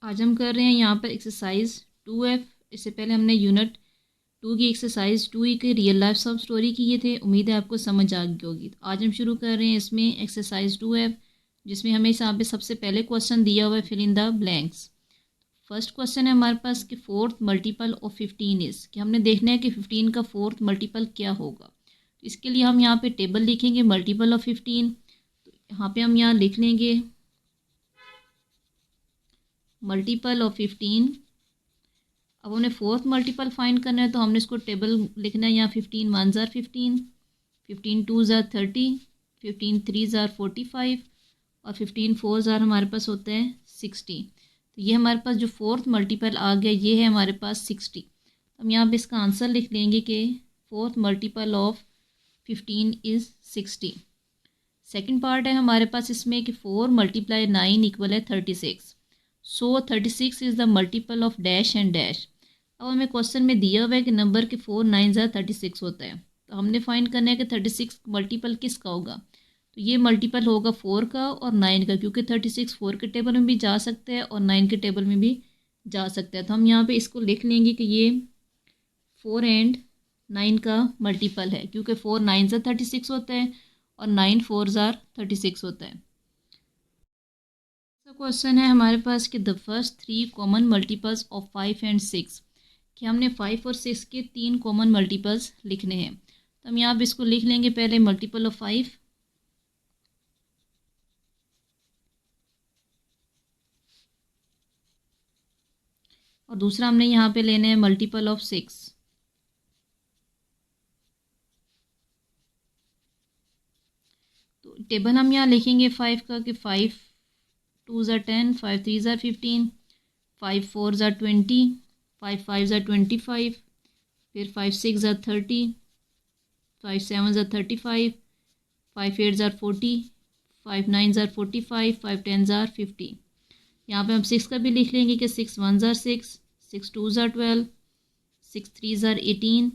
आज हम कर रहे हैं यहाँ पर एक्सरसाइज 2F। इससे पहले हमने यूनिट 2 की एक्सरसाइज 2 की रियल लाइफ सब स्टोरी किए थे। उम्मीद है आपको समझ आ गई होगी। तो आज हम शुरू कर रहे हैं इसमें एक्सरसाइज 2F, जिसमें हमें यहाँ पे सबसे पहले क्वेश्चन दिया हुआ है fill in the blanks. First question है हमारे पास कि फोर्थ मल्टीपल ऑफ 15 इज़, कि हमने देखना है कि 15 का फोर्थ मल्टीपल क्या होगा। तो इसके लिए हम यहाँ पे टेबल लिखेंगे मल्टीपल ऑफ 15। तो यहाँ पे हम यहाँ लिख लेंगे मल्टीपल ऑफ 15। अब हमने फोर्थ मल्टीपल फाइंड करना है तो हमने इसको टेबल लिखना है यहाँ 15 वन ज़ार 15, 15 टू ज़ार 30, 15 थ्री ज़ार 45 और 15 फोर ज़ार हमारे पास होता है 60। तो ये हमारे पास जो फोर्थ मल्टीपल आ गया ये है हमारे पास 60। हम यहाँ पे इसका आंसर लिख लेंगे कि fourth multiple of 15 is 60। Second part है हमारे पास इसमें कि 4 मल्टीप्लाई 9 इक्वल है 36। सो 36 is the multiple of dash and dash. अब हमें क्वेश्चन में दिया हुआ है कि नंबर के 4 9 ज़ा 36 होता है। तो हमने फाइंड करना है कि 36 मल्टीपल किसका होगा। तो ये मल्टीपल होगा 4 का और 9 का, क्योंकि 36 4 के टेबल में भी जा सकता है और 9 के टेबल में भी जा सकता है। तो हम यहाँ पे इसको लिख लेंगे कि ये 4 एंड 9 का मल्टीपल है, क्योंकि 4 9 ज़ा 36 होता है और 9 4 ज़ार 36 होता है। क्वेश्चन है हमारे पास कि the first 3 common multiples of 5 and 6, कि हमने 5 और 6 के 3 कॉमन मल्टीपल्स लिखने हैं। तो हम यहाँ पे इसको लिख लेंगे पहले मल्टीपल ऑफ 5 और दूसरा हमने यहाँ पे लेना है मल्टीपल ऑफ 6। तो टेबल हम यहाँ लिखेंगे 5 का कि 5 2 ज़ा 10, 5 3 ज़ा 15, 5 4 ज़ा 20, 5 5 ज़ा 25, फिर 5 6 ज़ा 30, 5 7 ज़ा 35, 5 8 ज़ा 40, 5 9 ज़ा 45, 5 10 ज़ा 50। यहाँ पे हम 6 का भी लिख लेंगे कि 6 1 ज़ा 6, 6 2 ज़ा 12, 6 3 ज़ा 18,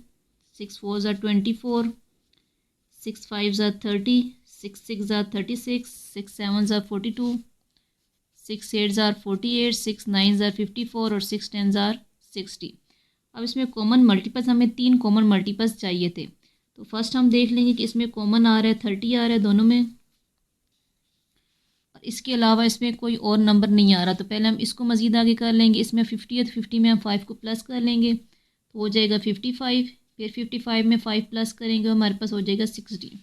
6 4 ज़ा 24, 6 5 ज़ा 30, 6 6 ज़ा 36, 6 7 ज़ा 42, 6 8 ज़ार 48, 6 9 ज़ार 54 और 6 10 ज़ार 60। अब इसमें कॉमन मल्टीपल्स हमें 3 कॉमन मल्टीपल्स चाहिए थे। तो फर्स्ट हम देख लेंगे कि इसमें कॉमन आ रहा है 30 आ रहा है दोनों में, और इसके अलावा इसमें कोई और नंबर नहीं आ रहा। तो पहले हम इसको मज़ीद आगे कर लेंगे। इसमें 50 है तो 50 में हम 5 को प्लस कर लेंगे तो हो जाएगा 55। फिर 55 में 5 प्लस करेंगे हमारे पास हो जाएगा 60।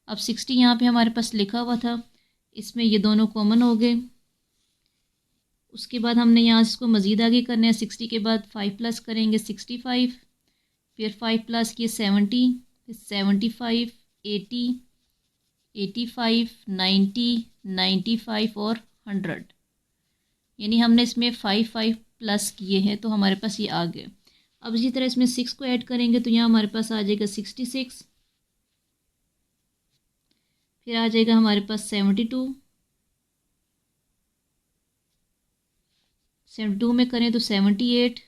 अब 60 यहाँ पे हमारे पास लिखा हुआ था, इसमें ये दोनों कॉमन हो गए। उसके बाद हमने यहाँ इसको मज़ीद आगे करना है। 60 के बाद 5 प्लस करेंगे 65, फिर 5 प्लस किए 70, फिर 75 80 85 90 95 और 100। यानी हमने इसमें 5 5 प्लस किए हैं तो हमारे पास ये आ गए। अब इसी तरह इसमें 6 को ऐड करेंगे तो यहाँ हमारे पास आ जाएगा 66, फिर आ जाएगा हमारे पास 72, 72 में करें तो 78,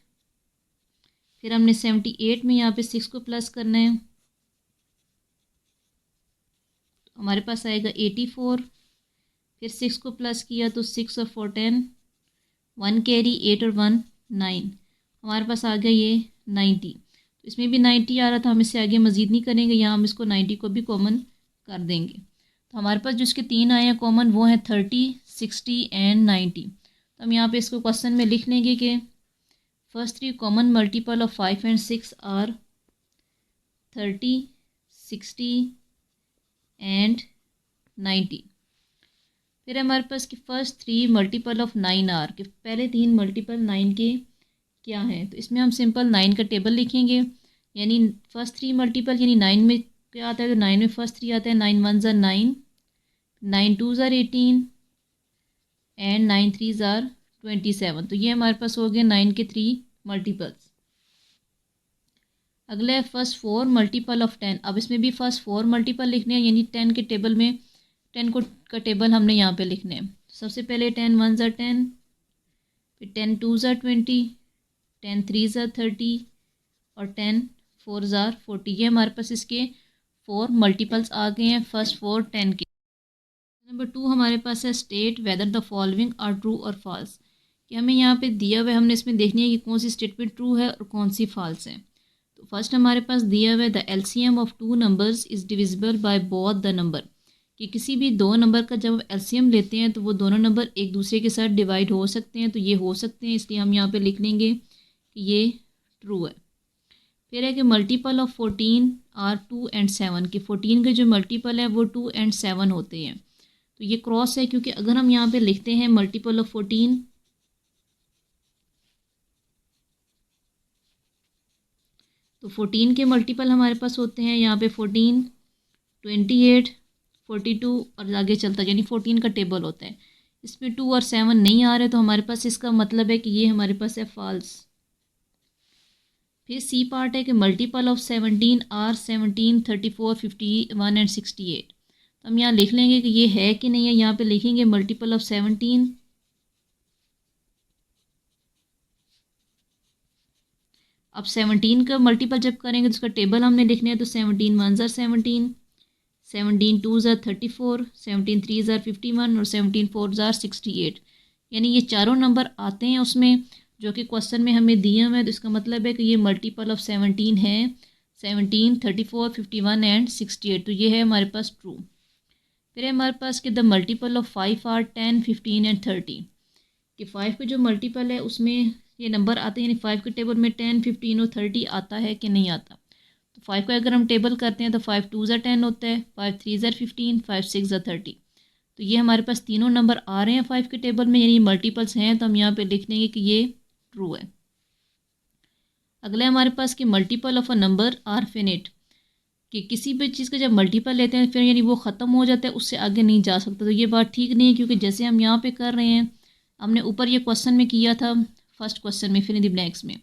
फिर हमने 78 में यहाँ पे 6 को प्लस करना है तो हमारे पास आएगा 84, फिर 6 को प्लस किया तो 6 और 4 10, 1 कैरी 8 और 1 9, हमारे पास आ गया ये 90। तो इसमें भी 90 आ रहा था, हम इससे आगे मज़ीद नहीं करेंगे, यहाँ हम इसको 90 को भी कॉमन कर देंगे। तो हमारे पास जो इसके 3 आए हैं कॉमन वो हैं 30 60 एंड 90। तो हम यहाँ पे इसको क्वेश्चन में लिख लेंगे कि first 3 common multiple of 5 and 6 are 30 60 and 90। फिर हमारे पास कि फर्स्ट 3 मल्टीपल ऑफ 9 आर, कि पहले 3 मल्टीपल 9 के क्या हैं। तो इसमें हम सिंपल 9 का टेबल लिखेंगे। यानी फर्स्ट 3 मल्टीपल यानी 9 में क्या आता है, तो 9 में फर्स्ट 3 आता है 9 1 ज़ार 9, 9 2 ज़ार 18 एंड 9 3 ज़ार 27। तो ये हमारे पास हो गए 9 के 3 मल्टीपल्स। अगला है फर्स्ट 4 मल्टीपल ऑफ 10। अब इसमें भी फर्स्ट 4 मल्टीपल लिखने हैं, यानी 10 के टेबल में 10 को का टेबल हमने यहाँ पे लिखने हैं। सबसे पहले 10 1 ज़ार 10, फिर 10 2 ज़ार 20, 10 3 ज़ार 30 और 10 4 ज़ार 40। ये हमारे पास इसके 4 मल्टीपल्स आ गए हैं फर्स्ट 4 10 के। नंबर 2 हमारे पास है state whether the following are true और फॉल्स, कि हमें यहाँ पे दिया हुआ है, हमने इसमें देखनी है कि कौन सी स्टेटमेंट ट्रू है और कौन सी फॉल्स है। तो फर्स्ट हमारे पास दिया हुआ है the LCM of two numbers is divisible by both the number, कि किसी भी दो नंबर का जब हम एलसीएम लेते हैं तो वो दोनों नंबर एक दूसरे के साथ डिवाइड हो सकते हैं। तो ये हो सकते हैं, इसलिए हम यहाँ पे लिख लेंगे कि ये ट्रू है। फिर है कि मल्टीपल ऑफ 14 आर 2 एंड 7, कि 14 के जो मल्टीपल है वो 2 एंड 7 होते हैं। तो ये क्रॉस है, क्योंकि अगर हम यहाँ पे लिखते हैं मल्टीपल ऑफ 14, तो 14 के मल्टीपल हमारे पास होते हैं यहाँ पे 14, 28, 42 और आगे चलता, यानी 14 का टेबल होता है। इसमें 2 और 7 नहीं आ रहे, तो हमारे पास इसका मतलब है कि ये हमारे पास है फॉल्स। फिर सी पार्ट है कि मल्टीपल ऑफ 17 आर 17, 34, 51 एंड 68। तो हम यहाँ लिख लेंगे कि ये है कि नहीं है। यहाँ पे लिखेंगे मल्टीपल ऑफ 17, अब 17 का मल्टीपल जब करेंगे तो उसका टेबल हमने लिखना है। तो 17 1 ज़ार 17, 17 2 ज़ार 34, 17 3 ज़ार 51 और 17 4 ज़ार 68। यानी ये चारों नंबर आते हैं उसमें जो कि क्वेश्चन में हमें दिए हुए हैं। तो इसका मतलब है कि ये मल्टीपल ऑफ 17 है, 17, 34, 51 एंड 68। तो ये है हमारे पास ट्रू। फिर है हमारे पास कि the multiple of 5 are 10, 15 and 30, कि 5 के जो मल्टीपल है उसमें ये नंबर आते हैं, यानी 5 के टेबल में 10, 15 और 30 आता है कि नहीं आता। तो 5 का अगर हम टेबल करते हैं तो 5 2 ज़ार 10 होता है, 5 3 ज़ार 15, 5 6 ज़ार 30। तो ये हमारे पास तीनों नंबर आ रहे हैं 5 के टेबल में, यानी मल्टीपल्स हैं। तो हम यहाँ पे लिख देंगे कि ये ट्रू है। अगला हमारे पास कि multiple of a number are finite, कि किसी भी चीज़ का जब मल्टीपल लेते हैं फिर यानी वो ख़त्म हो जाता है, उससे आगे नहीं जा सकता। तो ये बात ठीक नहीं है, क्योंकि जैसे हम यहाँ पे कर रहे हैं, हमने ऊपर ये क्वेश्चन में किया था, फर्स्ट क्वेश्चन में फिर इन द ब्लैंक्स में,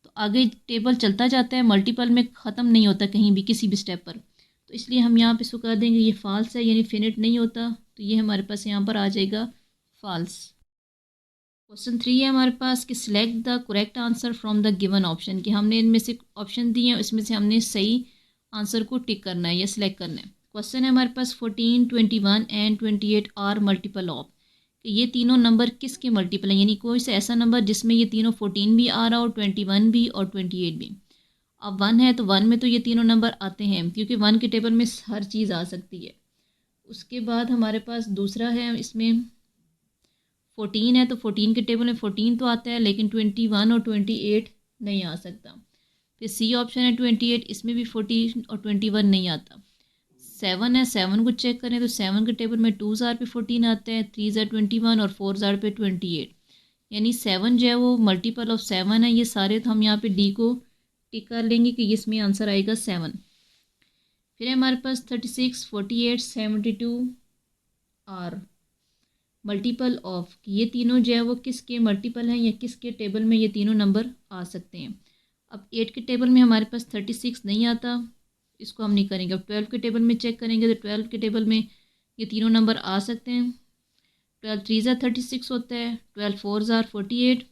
तो आगे टेबल चलता जाता है, मल्टीपल में ख़त्म नहीं होता कहीं भी किसी भी स्टेप पर। तो इसलिए हम यहाँ पे इसको कर देंगे ये फॉल्स है, यानी फिनिट नहीं होता। तो ये हमारे पास यहाँ पर आ जाएगा फॉल्स। क्वेश्चन 3 है हमारे पास कि select the correct answer from the given option, कि हमने इनमें से ऑप्शन दिए हैं, इसमें से हमने सही आंसर को टिक करना है या सिलेक्ट करना है। क्वेश्चन है हमारे पास 14, 21 एंड 28 आर मल्टीपल ऑफ, कि ये तीनों नंबर किसके मल्टीपल हैं, यानी कोई सा ऐसा नंबर जिसमें ये तीनों 14 भी आ रहा हो, 21 भी और 28 भी। अब 1 है तो 1 में तो ये तीनों नंबर आते हैं, क्योंकि 1 के टेबल में हर चीज़ आ सकती है। उसके बाद हमारे पास दूसरा है, इसमें 14 है तो 14 के टेबल में 14 तो आता है, लेकिन 21 और 28 नहीं आ सकता। फिर सी ऑप्शन है 28, इसमें भी 14 और 21 नहीं आता। 7 है, 7 को चेक करें तो 7 के टेबल में 2 ज़ार पे 14 आता है, 3 ज़ार 21 और 4 ज़ार पे 28। यानी 7 जो है वो मल्टीपल ऑफ 7 है। ये सारे तो हम यहाँ पे डी को टिक कर लेंगे कि इसमें आंसर आएगा 7। फिर है हमारे पास 36, 48, 72 आर मल्टीपल ऑफ, ये तीनों जो है वो किसके मल्टीपल हैं या किसके टेबल में ये तीनों नंबर आ सकते हैं। अब 8 के टेबल में हमारे पास 36 नहीं आता, इसको हम नहीं करेंगे। अब 12 के टेबल में चेक करेंगे तो 12 के टेबल में ये तीनों नंबर आ सकते हैं। 12 3 ज़ार 36 होता है, 12 4 ज़ार 48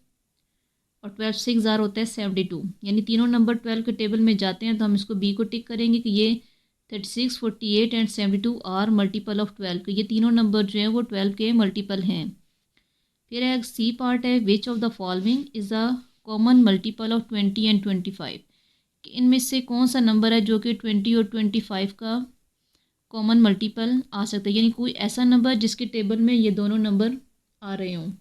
और 12 6 ज़ार होता है 72। यानी तीनों नंबर 12 के टेबल में जाते हैं। तो हम इसको बी को टिक करेंगे कि ये 36, 48 एंड 72 आर मल्टीपल ऑफ 12, के ये तीनों नंबर जो हैं वो 12 के मल्टीपल हैं। फिर एक सी पार्ट है, which of the following is a common multiple of 20 and 25, कि इनमें से कौन सा नंबर है जो कि 20 और 25 का कॉमन मल्टीपल आ सकता है, यानी कोई ऐसा नंबर जिसके टेबल में ये दोनों नंबर आ रहे हों,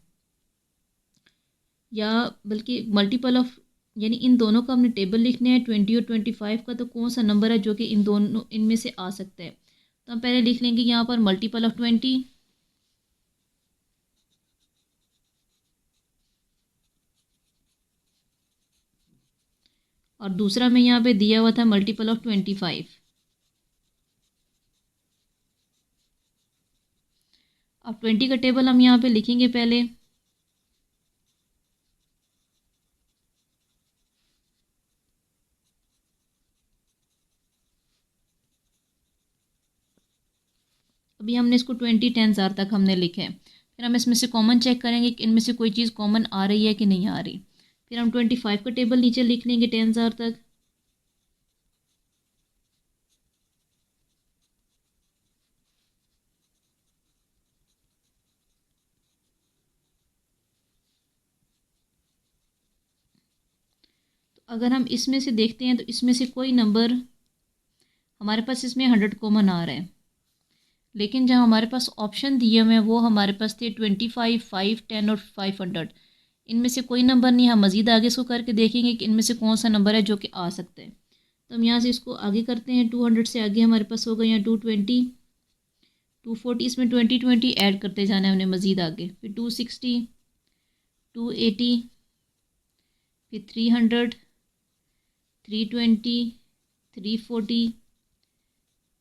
या बल्कि मल्टीपल ऑफ, यानी इन दोनों का हमने टेबल लिखना है 20 और 25 का। तो कौन सा नंबर है जो कि इन दोनों इनमें से आ सकता है। तो हम पहले लिख लेंगे यहाँ पर मल्टीपल ऑफ 20, और दूसरा में यहाँ पे दिया हुआ था मल्टीपल ऑफ 25। अब 20 का टेबल हम यहाँ पे लिखेंगे पहले। अभी हमने इसको 20 10 ज़ार तक हमने लिखे हैं। फिर हम इसमें से कॉमन चेक करेंगे कि इनमें से कोई चीज़ कॉमन आ रही है कि नहीं आ रही। फिर हम 25 का टेबल नीचे लिख लेंगे 10 ज़ार तक। अगर हम इसमें से देखते हैं तो इसमें से कोई नंबर हमारे पास इसमें 100 कॉमन आ रहा है, लेकिन जब हमारे पास ऑप्शन दिए हुए हैं वो हमारे पास थे 25, 5, 10 और 500। इनमें से कोई नंबर नहीं। हम मज़ीद आगे इसको करके देखेंगे कि इनमें से कौन सा नंबर है जो कि आ सकता है। तो हम यहाँ से इसको आगे करते हैं। 200 से आगे हमारे पास होगा यहाँ 220, 240, इसमें 20 ऐड करते जाना है हमने मज़ीद आगे। फिर 260, 280, फिर 300, 320, 340,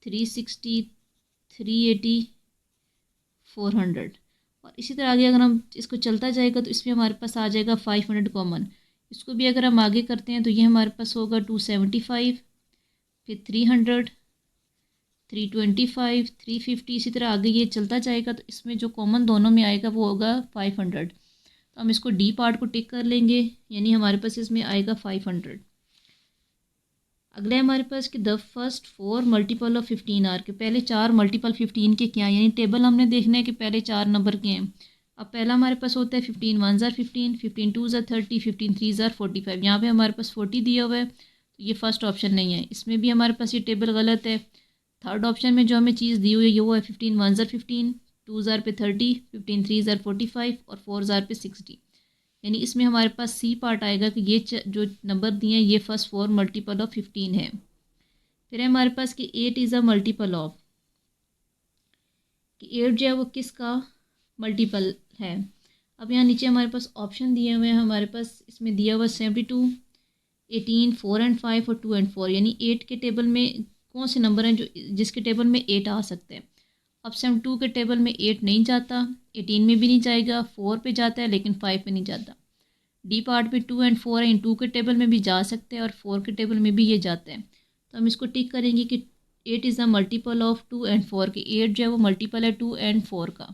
360, 380, 400। और इसी तरह आगे अगर हम इसको चलता जाएगा तो इसमें हमारे पास आ जाएगा 500 कॉमन। इसको भी अगर हम आगे करते हैं तो ये हमारे पास होगा 275, फिर 300, 325, 350। इसी तरह आगे ये चलता जाएगा तो इसमें जो कॉमन दोनों में आएगा वो होगा 500। तो हम इसको डी पार्ट को टिक कर लेंगे, यानी हमारे पास इसमें आएगा 500। अगले हमारे पास कि the first 4 multiple of 15 are के पहले 4 मल्टीपल 15 के क्या, यानी टेबल हमने देखना है कि पहले 4 नंबर के हैं। अब पहला हमारे पास होता है 15 1 ज़ार 15, 15 2 ज़ार 30, 15 3 ज़ार 45। यहाँ पे हमारे पास 40 दिया हुआ है, तो ये फर्स्ट ऑप्शन नहीं है। इसमें भी हमारे पास ये टेबल गलत है। थर्ड ऑप्शन में जो हमें चीज़ दी हुई है वो है 15 1 ज़ार 15, 2 ज़ार पे 30, 15 3 ज़ार 45 और 4 ज़ार पे 60। यानी इसमें हमारे पास सी पार्ट आएगा कि ये जो नंबर दिए हैं ये फर्स्ट 4 मल्टीपल ऑफ 15 है। फिर है हमारे पास कि 8 इज़ अ मल्टीपल ऑफ, कि 8 जो है वो किसका मल्टीपल है। अब यहाँ नीचे हमारे पास ऑप्शन दिए हुए हैं। हमारे पास इसमें दिया हुआ 72, 18, 4 एंड 5 और 2 एंड 4। यानी 8 के टेबल में कौन से नंबर हैं जो जिसके टेबल में 8 आ सकते हैं। अब 72 के टेबल में 8 नहीं जाता, 18 में भी नहीं जाएगा, 4 पे जाता है लेकिन 5 पे नहीं जाता। डी पार्ट पे 2 एंड 4 है, इन 2 के टेबल में भी जा सकते हैं और 4 के टेबल में भी ये जाते हैं। तो हम इसको टिक करेंगे कि 8 is the multiple of 2 and 4, कि 8 जो है वो मल्टीपल है 2 एंड 4 का।